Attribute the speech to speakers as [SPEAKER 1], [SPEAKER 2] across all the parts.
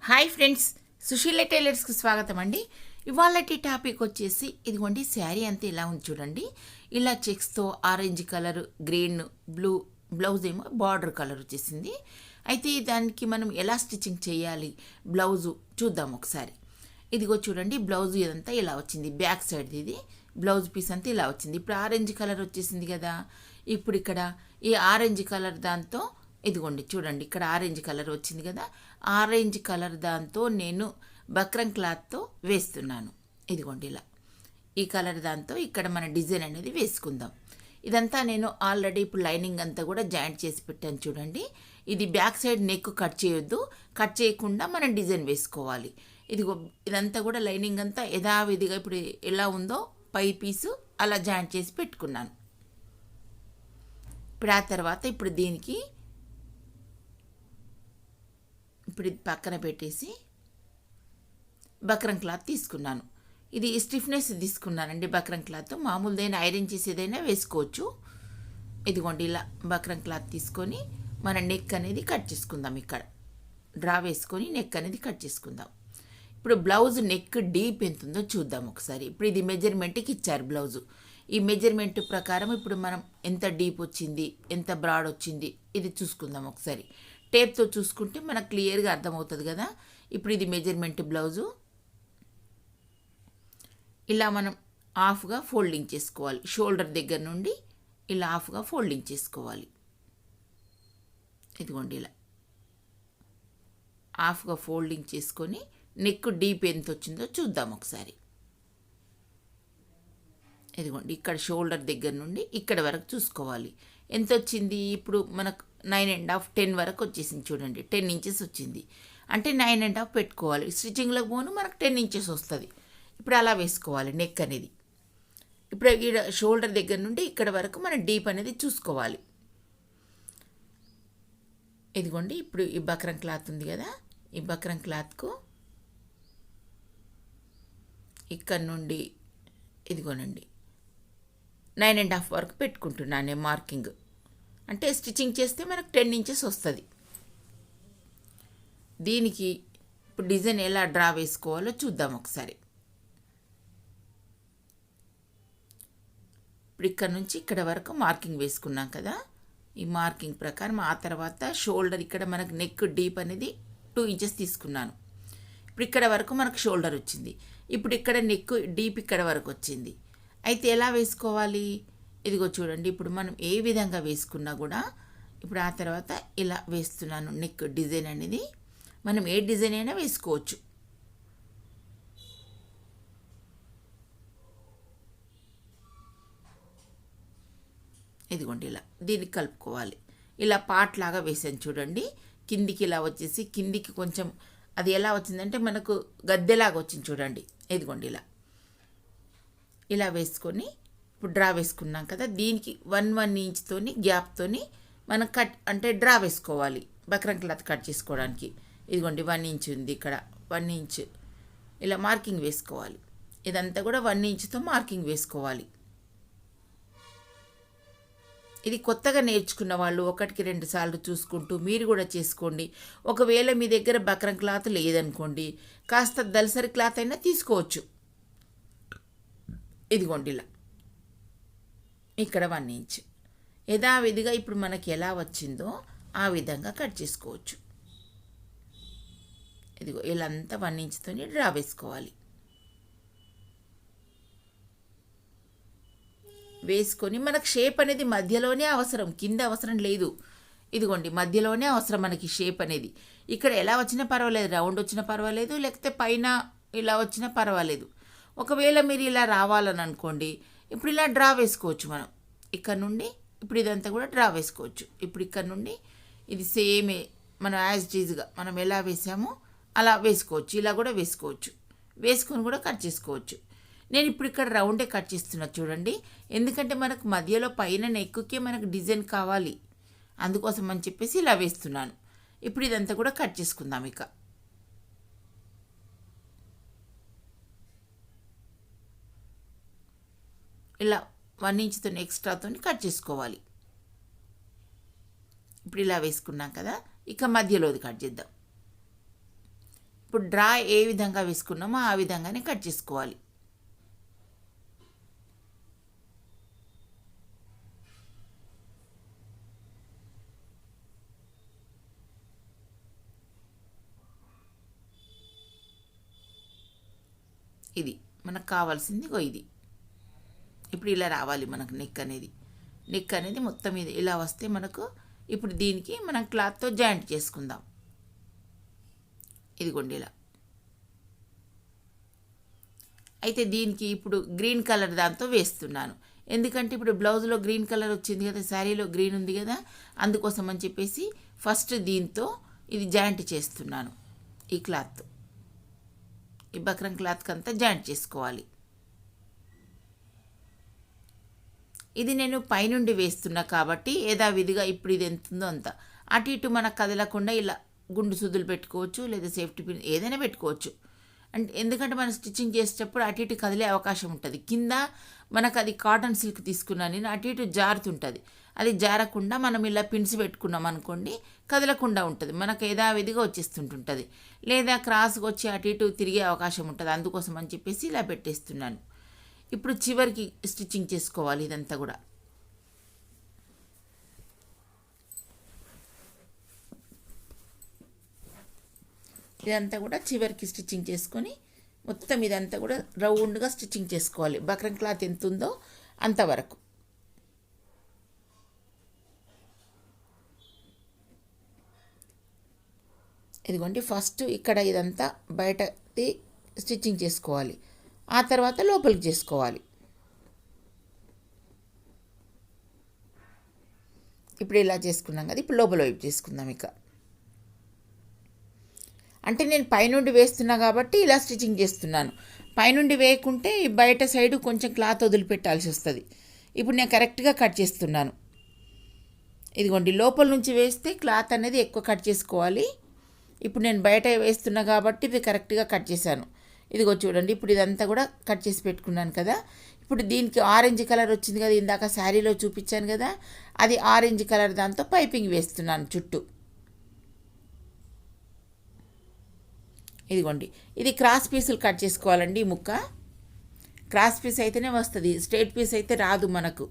[SPEAKER 1] Hi friends, Susheela టైలర్స్కి స్వాగతం అండి. ఇవాళటి topic వచ్చేసి ఇదిగోండి, శారీ అంతా ఇలా ఉంది చూడండి. ఇలా చెక్స్తో orange colour, green, blue, blouse ఏమో బార్డర్ కలర్ వచ్చేసింది. అయితే దానికి మనం ఎలా స్టిచ్చింగ్ చేయాలి బ్లౌజు చూద్దాం ఒకసారి. ఇదిగో చూడండి, బ్లౌజ్ ఇదంతా ఇలా వచ్చింది. బ్యాక్ సైడ్ ఇది బ్లౌజ్ పీస్ అంతా ఇలా వచ్చింది. ఇప్పుడు ఆరెంజ్ కలర్ వచ్చేసింది కదా. ఇప్పుడు ఇక్కడ ఈ ఆరెంజ్ కలర్ దాంతో ఇదిగోండి చూడండి, ఇక్కడ ఆరెంజ్ కలర్ వచ్చింది కదా. ఆరెంజ్ కలర్ దాంతో నేను బక్రం క్లాత్తో వేస్తున్నాను. ఇదిగోండి ఇలా ఈ కలర్ దాంతో ఇక్కడ మన డిజైన్ అనేది వేసుకుందాం. ఇదంతా నేను ఆల్రెడీ ఇప్పుడు లైనింగ్ అంతా కూడా జాయింట్ చేసి పెట్టాను చూడండి. ఇది బ్యాక్ సైడ్ నెక్ కట్ చేయొద్దు, కట్ చేయకుండా మనం డిజైన్ వేసుకోవాలి. ఇదిగో ఇదంతా కూడా లైనింగ్ అంతా యథావిధిగా ఇప్పుడు ఎలా ఉందో పై పీసు అలా జాయింట్ చేసి పెట్టుకున్నాను. ఇప్పుడు ఆ తర్వాత ఇప్పుడు దీనికి ఇప్పుడు ఇది పక్కన పెట్టేసి బక్రం క్లాత్ తీసుకున్నాను. ఇది స్టిఫ్నెస్ తీసుకున్నానండి. బక్రం క్లాత్ మామూలుదైనా ఐరన్ చేసేదైనా వేసుకోవచ్చు. ఇదిగోండి ఇలా బక్రం క్లాత్ తీసుకొని మన నెక్ అనేది కట్ చేసుకుందాం. ఇక్కడ డ్రా వేసుకొని నెక్ అనేది కట్ చేసుకుందాం. ఇప్పుడు బ్లౌజ్ నెక్ డీప్ ఎంత ఉందో చూద్దాం ఒకసారి. ఇప్పుడు ఇది మెజర్మెంట్కి ఇచ్చారు బ్లౌజు. ఈ మెజర్మెంట్ ప్రకారం ఇప్పుడు మనం ఎంత డీప్ వచ్చింది, ఎంత బ్రాడ్ వచ్చింది ఇది చూసుకుందాం ఒకసారి. టేప్తో చూసుకుంటే మనకు క్లియర్గా అర్థమవుతుంది కదా. ఇప్పుడు ఇది మెజర్మెంట్ బ్లౌజు. ఇలా మనం హాఫ్గా ఫోల్డింగ్ చేసుకోవాలి. షోల్డర్ దగ్గర నుండి ఇలా హాఫ్గా ఫోల్డింగ్ చేసుకోవాలి. ఇదిగోండి ఇలా హాఫ్గా ఫోల్డింగ్ చేసుకొని నెక్ డీప్ ఎంత వచ్చిందో చూద్దాం ఒకసారి. ఇదిగోండి ఇక్కడ షోల్డర్ దగ్గర నుండి ఇక్కడ వరకు చూసుకోవాలి ఎంత వచ్చింది. ఇప్పుడు మనకు 9.5 10 వరకు వచ్చేసింది చూడండి. 10 ఇంచెస్ వచ్చింది అంటే 9.5 పెట్టుకోవాలి. స్టిచ్చింగ్లోకి పోను మనకు 10 ఇంచెస్ వస్తుంది. ఇప్పుడు అలా వేసుకోవాలి నెక్ అనేది. ఇప్పుడు ఈ షోల్డర్ దగ్గర నుండి ఇక్కడ వరకు మనం డీప్ అనేది చూసుకోవాలి. ఇదిగోండి ఇప్పుడు ఈ బక్రం క్లాత్ ఉంది కదా, ఈ బక్రం క్లాత్కు ఇక్కడ నుండి ఇదిగోనండి 9.5 వరకు పెట్టుకుంటున్నాను నేను మార్కింగ్. అంటే స్టిచ్చింగ్ చేస్తే మనకు 10 ఇంచెస్ వస్తుంది. దీనికి ఇప్పుడు డిజైన్ ఎలా డ్రా వేసుకోవాలో చూద్దాం ఒకసారి. ఇప్పుడు ఇక్కడ నుంచి ఇక్కడ వరకు మార్కింగ్ వేసుకున్నాం కదా. ఈ మార్కింగ్ ప్రకారం ఆ తర్వాత షోల్డర్ ఇక్కడ మనకు నెక్ డీప్ అనేది 2 ఇంచెస్ తీసుకున్నాను. ఇప్పుడు ఇక్కడ వరకు మనకు షోల్డర్ వచ్చింది. ఇప్పుడు ఇక్కడ నెక్ డీప్ ఇక్కడ వరకు వచ్చింది. అయితే ఎలా వేసుకోవాలి ఇదిగో చూడండి. ఇప్పుడు మనం ఏ విధంగా వేసుకున్నా కూడా ఇప్పుడు ఆ తర్వాత ఇలా వేస్తున్నాను. నెక్ డిజైన్ అనేది మనం ఏ డిజైన్ అయినా వేసుకోవచ్చు. ఇదిగోండి ఇలా దీనికి కలుపుకోవాలి. ఇలా పార్ట్ లాగా వేసాను చూడండి. కిందికి ఇలా వచ్చేసి కిందికి కొంచెం అది ఎలా వచ్చిందంటే మనకు గద్దెలాగా వచ్చింది చూడండి. ఇదిగోండి ఇలా వేసుకొని ఇప్పుడు డ్రా వేసుకున్నాం కదా. దీనికి 1 ఇంచ్తోని గ్యాప్తోని మనం కట్ అంటే డ్రా వేసుకోవాలి బక్రం క్లాత్ కట్ చేసుకోవడానికి. ఇదిగోండి 1 ఇంచ్ ఉంది ఇక్కడ, 1 ఇంచ్ ఇలా మార్కింగ్ వేసుకోవాలి. ఇదంతా కూడా 1 ఇంచ్తో మార్కింగ్ వేసుకోవాలి. ఇది కొత్తగా నేర్చుకున్న వాళ్ళు 1కి 2 సార్లు చూసుకుంటూ మీరు కూడా చేసుకోండి. ఒకవేళ మీ దగ్గర బక్రం క్లాత్ లేదనుకోండి, కాస్త దలసరి క్లాత్ అయినా తీసుకోవచ్చు. ఇదిగోండి ఇలా ఇక్కడ 1 ఇంచ్ యథావిధిగా ఇప్పుడు మనకి ఎలా వచ్చిందో ఆ విధంగా కట్ చేసుకోవచ్చు. ఇదిగో ఇలా అంతా 1 ఇంచ్తో డ్రా వేసుకోవాలి. వేసుకొని మనకు షేప్ అనేది మధ్యలోనే అవసరం, కింద అవసరం లేదు. ఇదిగోండి మధ్యలోనే అవసరం మనకి షేప్ అనేది. ఇక్కడ ఎలా వచ్చినా పర్వాలేదు, రౌండ్ వచ్చినా పర్వాలేదు, లేకపోతే పైన ఇలా వచ్చినా పర్వాలేదు. ఒకవేళ మీరు ఇలా రావాలని అనుకోండి, ఇప్పుడు ఇలా డ్రా వేసుకోవచ్చు మనం ఇక్కడ నుండి. ఇప్పుడు ఇదంతా కూడా డ్రా వేసుకోవచ్చు. ఇప్పుడు ఇక్కడ నుండి ఇది సేమే మనం యాజ్ టీజ్గా మనం ఎలా వేసామో అలా వేసుకోవచ్చు. ఇలా కూడా వేసుకోవచ్చు, వేసుకొని కూడా కట్ చేసుకోవచ్చు. నేను ఇప్పుడు ఇక్కడ రౌండే కట్ చేస్తున్నా చూడండి. ఎందుకంటే మనకు మధ్యలో పైన నెక్కే మనకు డిజైన్ కావాలి, అందుకోసం అని చెప్పేసి ఇలా వేస్తున్నాను. ఇప్పుడు ఇదంతా కూడా కట్ చేసుకుందాం. ఇక ఇలా 1 ఇంచ్తో ఎక్స్ట్రాతో కట్ చేసుకోవాలి. ఇప్పుడు ఇలా వేసుకున్నాం కదా. ఇక మధ్యలోది కట్ చేద్దాం. ఇప్పుడు డ్రా ఏ విధంగా వేసుకున్నామో ఆ విధంగానే కట్ చేసుకోవాలి. ఇది మనకు కావాల్సింది ఇది. ఇప్పుడు ఇలా రావాలి మనకు నెక్ అనేది మొత్తం ఇది ఇలా వస్తే మనకు ఇప్పుడు దీనికి మనం క్లాత్తో జాయింట్ చేసుకుందాం. ఇదిగోండి ఇలా. అయితే దీనికి ఇప్పుడు గ్రీన్ కలర్ దాంతో వేస్తున్నాను. ఎందుకంటే ఇప్పుడు బ్లౌజ్లో గ్రీన్ కలర్ వచ్చింది కదా, శారీలో గ్రీన్ ఉంది కదా, అందుకోసం అని చెప్పేసి ఫస్ట్ దీంతో ఇది జాయింట్ చేస్తున్నాను. ఈ క్లాత్, ఈ బక్రం క్లాత్కి అంతా జాయింట్ చేసుకోవాలి. ఇది నేను పైనుండి వేస్తున్నా కాబట్టి యథావిధిగా ఇప్పుడు ఇది ఎంత ఉందో అంత అటు ఇటు మనకు కదలకుండా ఇలా గుండు సూదులు పెట్టుకోవచ్చు, లేదా సేఫ్టీ పిన్ ఏదైనా పెట్టుకోవచ్చు. అంటే ఎందుకంటే మనం స్టిచ్చింగ్ చేసేటప్పుడు అటు ఇటు కదిలే అవకాశం ఉంటుంది. కింద మనకు అది కాటన్ సిల్క్ తీసుకున్నాను నేను, అటు ఇటు జారుతుంటుంది. అది జారకుండా మనం ఇలా పిన్స్ పెట్టుకున్నాం అనుకోండి, కదలకుండా ఉంటుంది, మనకు యథావిధిగా వచ్చేస్తుంటుంటుంది. లేదా క్రాస్గా వచ్చి అటు ఇటు తిరిగే అవకాశం ఉంటుంది. అందుకోసం అని చెప్పేసి ఇలా పెట్టేస్తున్నాను. ఇప్పుడు చివరికి స్టిచ్చింగ్ చేసుకోవాలి. ఇదంతా కూడా చివరికి స్టిచ్చింగ్ చేసుకొని మొత్తం ఇదంతా కూడా రౌండ్గా స్టిచ్చింగ్ చేసుకోవాలి. బక్రం క్లాత్ ఎంత ఉందో అంతవరకు. ఇదిగోండి ఫస్ట్ ఇక్కడ ఇదంతా బయటది స్టిచ్చింగ్ చేసుకోవాలి, ఆ తర్వాత లోపలికి చేసుకోవాలి. ఇప్పుడు ఇలా చేసుకున్నాం కదా, ఇప్పుడు లోపల వైపు చేసుకుందాం. ఇక అంటే నేను పైనుండి వేస్తున్నా కాబట్టి ఇలా స్టిచ్చింగ్ చేస్తున్నాను. పైనుండి వేయకుంటే బయట సైడు కొంచెం క్లాత్ వదిలిపెట్టాల్సి వస్తుంది. ఇప్పుడు నేను కరెక్ట్గా కట్ చేస్తున్నాను. ఇదిగోండి లోపల నుంచి వేస్తే క్లాత్ అనేది ఎక్కువ కట్ చేసుకోవాలి. ఇప్పుడు నేను బయట వేస్తున్నా కాబట్టి ఇది కరెక్ట్గా కట్ చేశాను. ఇదిగో చూడండి, ఇప్పుడు ఇదంతా కూడా కట్ చేసి పెట్టుకున్నాను కదా. ఇప్పుడు దీనికి ఆరెంజ్ కలర్ వచ్చింది కదా, ఇందాక శారీలో చూపించాను కదా, అది ఆరెంజ్ కలర్ దాంతో పైపింగ్ వేస్తున్నాను చుట్టూ. ఇదిగోండి ఇది క్రాస్ పీసులు కట్ చేసుకోవాలండి. ఈ ముక్క క్రాస్ పీస్ అయితేనే వస్తుంది, స్ట్రైట్ పీస్ అయితే రాదు మనకు.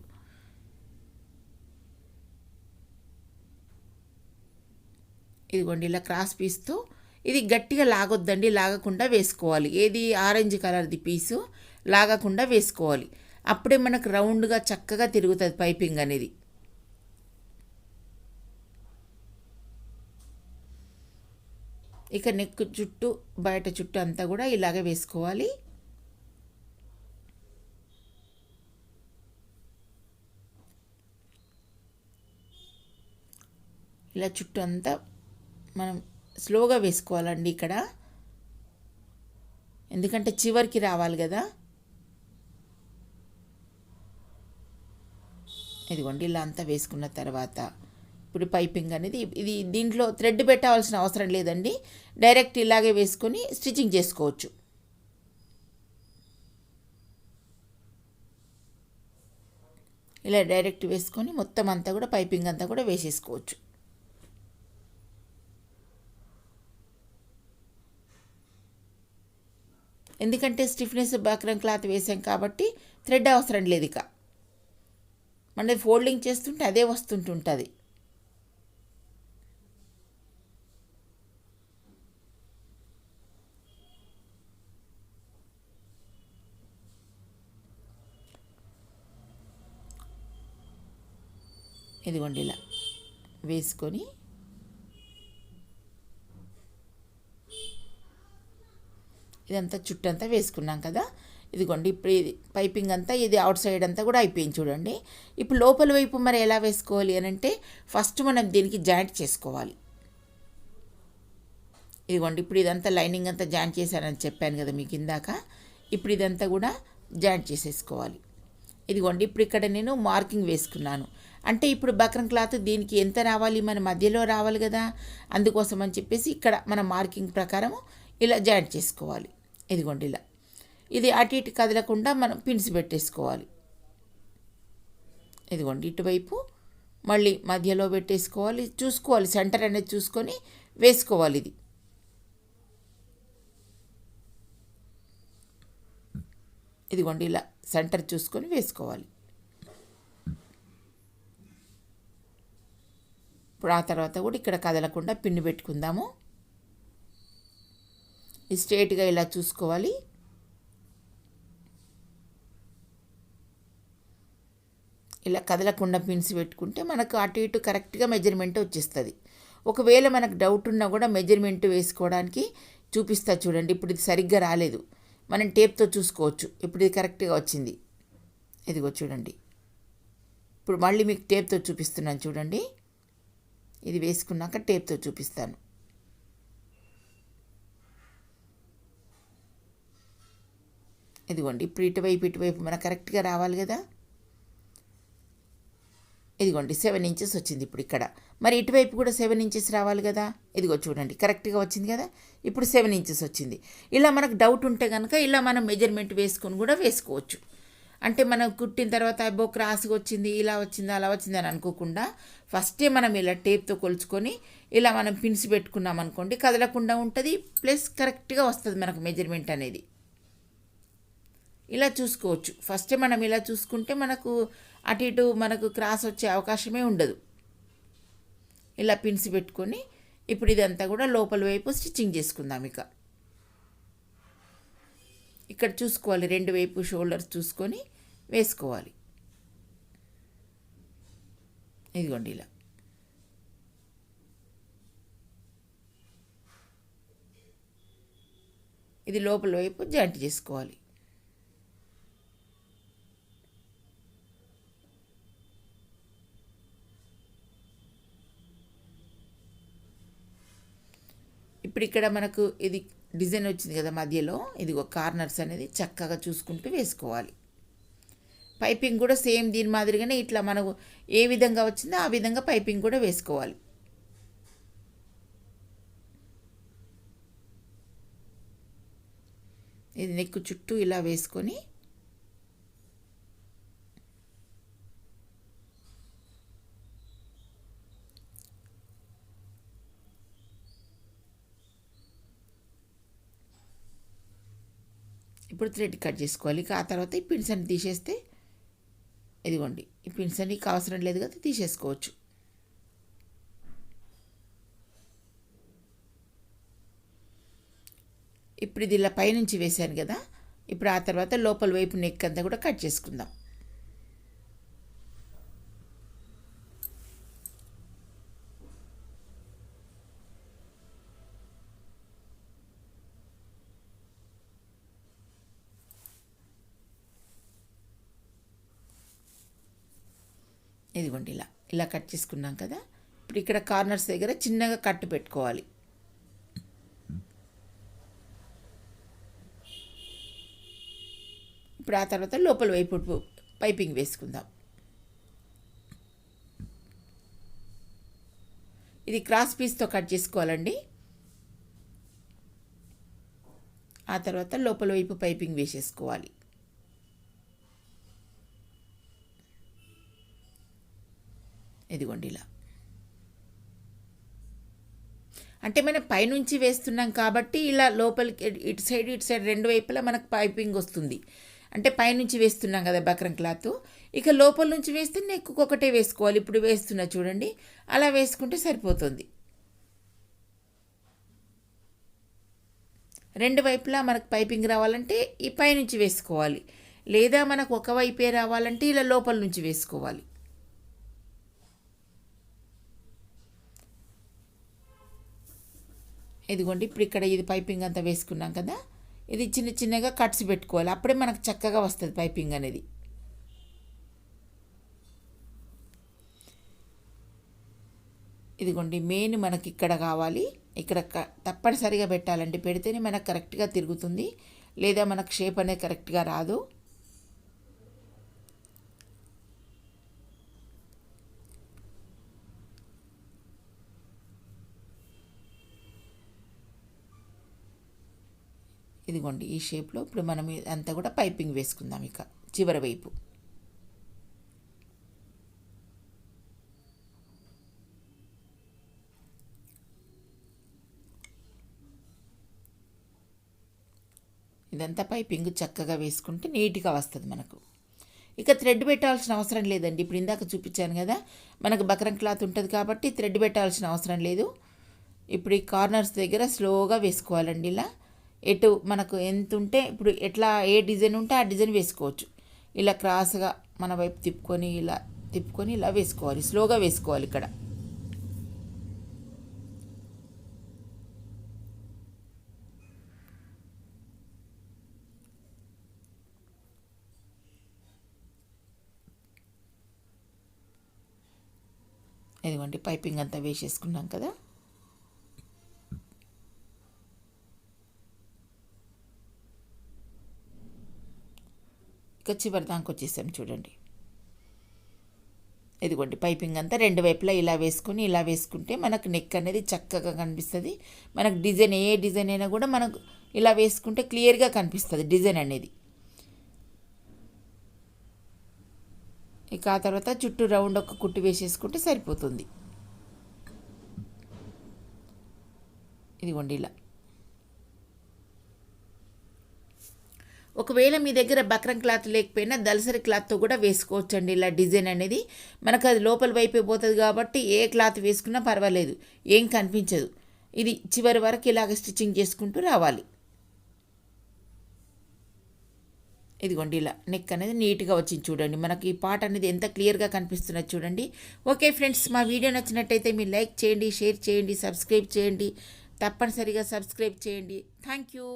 [SPEAKER 1] ఇదిగోండి ఇలా క్రాస్ పీస్తో ఇది గట్టిగా లాగొద్దండి, లాగకుండా వేసుకోవాలి. ఏది ఆరెంజ్ కలర్ది పీసు లాగకుండా వేసుకోవాలి. అప్పుడే మనకు రౌండ్గా చక్కగా తిరుగుతుంది పైపింగ్ అనేది. ఇక నెక్ చుట్టూ బయట చుట్టూ అంతా కూడా ఇలాగే వేసుకోవాలి. ఇలా చుట్టూ అంతా మనం స్లోగా వేసుకోవాలండి ఇక్కడ, ఎందుకంటే చివరికి రావాలి కదా. ఇదిగోండి ఇలా అంతా వేసుకున్న తర్వాత ఇప్పుడు పైపింగ్ అనేది ఇది దీంట్లో థ్రెడ్ పెట్టాల్సిన అవసరం లేదండి, డైరెక్ట్ ఇలాగే వేసుకొని స్టిచ్చింగ్ చేసుకోవచ్చు. ఇలా డైరెక్ట్ వేసుకొని మొత్తం అంతా కూడా పైపింగ్ అంతా కూడా వేసేసుకోవచ్చు. ఎందుకంటే స్టిఫ్నెస్ బక్రం క్లాత్ వేసాం కాబట్టి థ్రెడ్ అవసరం లేదు. ఇక మనది ఫోల్డింగ్ చేస్తుంటే అదే వస్తుంటుంటుంది. ఇదిగోండి ఇలా వేసుకొని ఇదంతా చుట్టంతా వేసుకున్నాం కదా. ఇదిగోండి ఇప్పుడు ఇది పైపింగ్ అంతా ఇది అవుట్ సైడ్ అంతా కూడా అయిపోయింది చూడండి. ఇప్పుడు లోపల వైపు మరి ఎలా వేసుకోవాలి అని అంటే ఫస్ట్ మనం దీనికి జాయింట్ చేసుకోవాలి. ఇదిగోండి ఇప్పుడు ఇదంతా లైనింగ్ అంతా జాయింట్ చేశానని చెప్పాను కదా మీకు ఇందాక. ఇప్పుడు ఇదంతా కూడా జాయింట్ చేసేసుకోవాలి. ఇదిగోండి ఇప్పుడు ఇక్కడ నేను మార్కింగ్ వేసుకున్నాను. అంటే ఇప్పుడు బక్రం క్లాత్ దీనికి ఎంత రావాలి, మన మధ్యలో రావాలి కదా, అందుకోసం అని చెప్పేసి ఇక్కడ మన మార్కింగ్ ప్రకారం ఇలా జాయింట్ చేసుకోవాలి. ఇదిగోండి ఇలా ఇది అటు ఇటు కదలకుండా మనం పిన్స్ పెట్టేసుకోవాలి. ఇదిగోండి ఇటువైపు మళ్ళీ మధ్యలో పెట్టేసుకోవాలి, చూసుకోవాలి సెంటర్ అనేది చూసుకొని వేసుకోవాలి. ఇది ఇదిగోండి ఇలా సెంటర్ చూసుకొని వేసుకోవాలి. ఇప్పుడు ఆ తర్వాత కూడా ఇక్కడ కదలకుండా పిన్ను పెట్టుకుందాము. ఇది స్ట్రైట్గా ఇలా చూసుకోవాలి. ఇలా కదలకుండా పిన్స్ పెట్టుకుంటే మనకు అటు ఇటు కరెక్ట్గా మెజర్మెంట్ వచ్చేస్తుంది. ఒకవేళ మనకు డౌట్ ఉన్నా కూడా మెజర్మెంట్ వేసుకోవడానికి చూపిస్తా చూడండి. ఇప్పుడు ఇది సరిగ్గా రాలేదు, మనం టేప్తో చూసుకోవచ్చు. ఇప్పుడు ఇది కరెక్ట్గా వచ్చింది. ఇదిగో చూడండి. ఇప్పుడు మళ్ళీ మీకు టేప్తో చూపిస్తున్నాను చూడండి. ఇది వేసుకున్నాక టేప్తో చూపిస్తాను. ఇదిగోండి ఇప్పుడు ఇటువైపు మనకు కరెక్ట్గా రావాలి కదా. ఇదిగోండి 7 ఇంచెస్ వచ్చింది ఇప్పుడు ఇక్కడ. మరి ఇటువైపు కూడా 7 ఇంచెస్ రావాలి కదా. ఇదిగో చూడండి కరెక్ట్గా వచ్చింది కదా. ఇప్పుడు 7 ఇంచెస్ వచ్చింది. ఇలా మనకు డౌట్ ఉంటే కనుక ఇలా మనం మెజర్మెంట్ వేసుకొని కూడా వేసుకోవచ్చు. అంటే మనం కుట్టిన తర్వాత అబ్బో క్రాస్గా వచ్చింది, ఇలా వచ్చింది, అలా వచ్చింది అని అనుకోకుండా ఫస్టే మనం ఇలా టేప్తో కొలుచుకొని ఇలా మనం పిన్స్ పెట్టుకున్నాం అనుకోండి, కదలకుండా ఉంటుంది, ప్లస్ కరెక్ట్గా వస్తుంది మనకు మెజర్మెంట్ అనేది. ఇలా చూసుకోవచ్చు. ఫస్టే మనం ఇలా చూసుకుంటే మనకు అటు ఇటు మనకు క్రాస్ వచ్చే అవకాశమే ఉండదు. ఇలా పిన్స్ పెట్టుకొని ఇప్పుడు ఇదంతా కూడా లోపల వైపు స్టిచ్చింగ్ చేసుకుందాం. ఇక్కడ చూసుకోవాలి, 2 వైపు షోల్డర్స్ చూసుకొని వేసుకోవాలి. ఇదిగోండి ఇలా. ఇది లోపల వైపు జాయింట్ చేసుకోవాలి. ఇప్పుడు ఇక్కడ మనకు ఇది డిజైన్ వచ్చింది కదా మధ్యలో, ఇదిగో కార్నర్స్ అనేది చక్కగా చూసుకుంటూ వేసుకోవాలి. పైపింగ్ కూడా సేమ్ దీని మాదిరిగానే ఇట్లా మనకు ఏ విధంగా వచ్చిందో ఆ విధంగా పైపింగ్ కూడా వేసుకోవాలి. ఇది నెక్ చుట్టూ ఇలా వేసుకొని ఇప్పుడు థ్రెడ్ కట్ చేసుకోవాలి. ఆ తర్వాత ఈ పిన్స్ అన్ని తీసేస్తే ఇదిగోండి ఈ పిన్స్ అన్ని అవసరం లేదు కదా, తీసేసుకోవచ్చు. ఇప్పుడు ఇది ఇలా పైనుంచి వేసాను కదా. ఇప్పుడు ఆ తర్వాత లోపల వైపు నెక్ అంతా కూడా కట్ చేసుకుందాం. ఇదిగోండి ఇలా కట్ చేసుకున్నాం కదా. ఇప్పుడు ఇక్కడ కార్నర్స్ దగ్గర చిన్నగా కట్టు పెట్టుకోవాలి. ఇప్పుడు ఆ తర్వాత లోపల వైపు పైపింగ్ వేసుకుందాం. ఇది క్రాస్ పీస్తో కట్ చేసుకోవాలండి. ఆ తర్వాత లోపల వైపు పైపింగ్ వేసేసుకోవాలి. ఇదిగోండి ఇలా. అంటే మనం పైనుంచి వేస్తున్నాం కాబట్టి ఇలా లోపలికి ఇటు సైడ్ 2 వైపులా మనకు పైపింగ్ వస్తుంది. అంటే పైనుంచి వేస్తున్నాం కదా బక్రం క్లాత్. ఇక లోపల నుంచి వేస్తే నెక్కు ఒకటే వేసుకోవాలి. ఇప్పుడు వేస్తున్నా చూడండి, అలా వేసుకుంటే సరిపోతుంది. 2 వైపులా మనకు పైపింగ్ రావాలంటే ఈ పైనుంచి వేసుకోవాలి, లేదా మనకు ఒక వైపే రావాలంటే ఇలా లోపల నుంచి వేసుకోవాలి. ఇదిగోండి ఇప్పుడు ఇక్కడ ఇది పైపింగ్ అంతా వేసుకున్నాం కదా. ఇది చిన్న చిన్నగా కట్స్ పెట్టుకోవాలి, అప్పుడే మనకు చక్కగా వస్తుంది పైపింగ్ అనేది. ఇదిగోండి మెయిన్ మనకి ఇక్కడ కావాలి. ఇక్కడ తప్పనిసరిగా పెట్టాలండి, పెడితేనే మనకు కరెక్ట్గా తిరుగుతుంది, లేదా మనకు షేప్ అనేది కరెక్ట్గా రాదు. ఇదిగోండి ఈ షేప్లో ఇప్పుడు మనం అంతా కూడా పైపింగ్ వేసుకుందాం. ఇక చివరి వైపు ఇదంతా పైపింగ్ చక్కగా వేసుకుంటే నీట్గా వస్తుంది మనకు. ఇక థ్రెడ్ పెట్టాల్సిన అవసరం లేదండి. ఇప్పుడు ఇందాక చూపించాను కదా, మనకు బక్రం క్లాత్ ఉంటుంది కాబట్టి థ్రెడ్ పెట్టాల్సిన అవసరం లేదు. ఇప్పుడు ఈ కార్నర్స్ దగ్గర స్లోగా వేసుకోవాలండి. ఇలా ఎటు మనకు ఎంత ఉంటే ఇప్పుడు ఎట్లా ఏ డిజైన్ ఉంటే ఆ డిజైన్ వేసుకోవచ్చు. ఇలా క్రాస్గా మన వైపు తిప్పుకొని ఇలా వేసుకోవాలి. స్లోగా వేసుకోవాలి ఇక్కడ. ఇదిగోండి పైపింగ్ అంతా వేసేసుకున్నాం కదా. ఇక చివరి దానికి వచ్చేసాం చూడండి. ఇదిగోండి పైపింగ్ అంతా రెండు వైపులా ఇలా వేసుకుంటే మనకు నెక్ అనేది చక్కగా కనిపిస్తుంది. మనకు డిజైన్ ఏ డిజైన్ అయినా కూడా మనకు ఇలా వేసుకుంటే క్లియర్గా కనిపిస్తుంది డిజైన్ అనేది. ఇక ఆ తర్వాత చుట్టూ రౌండ్ ఒక కుట్టు వేసేసుకుంటే సరిపోతుంది. ఇదిగోండి ఇలా. ఒకవేళ మీ దగ్గర బక్రం క్లాత్ లేకపోయినా దళసరి క్లాత్తో కూడా వేసుకోవచ్చండి. ఇలా డిజైన్ అనేది మనకు అది లోపల వైపే పోతుంది కాబట్టి ఏ క్లాత్ వేసుకున్నా పర్వాలేదు, ఏం కనిపించదు. ఇది చివరి వరకు ఇలాగ స్టిచ్చింగ్ చేసుకుంటూ రావాలి. ఇదిగోండి ఇలా నెక్ అనేది నీట్గా వచ్చింది చూడండి. మనకి ఈ పార్ట్ అనేది ఎంత క్లియర్గా కనిపిస్తున్నది చూడండి. ఓకే ఫ్రెండ్స్, మా వీడియో నచ్చినట్టయితే మీరు లైక్ చేయండి, షేర్ చేయండి, సబ్స్క్రైబ్ చేయండి. తప్పనిసరిగా సబ్స్క్రైబ్ చేయండి. Thank you.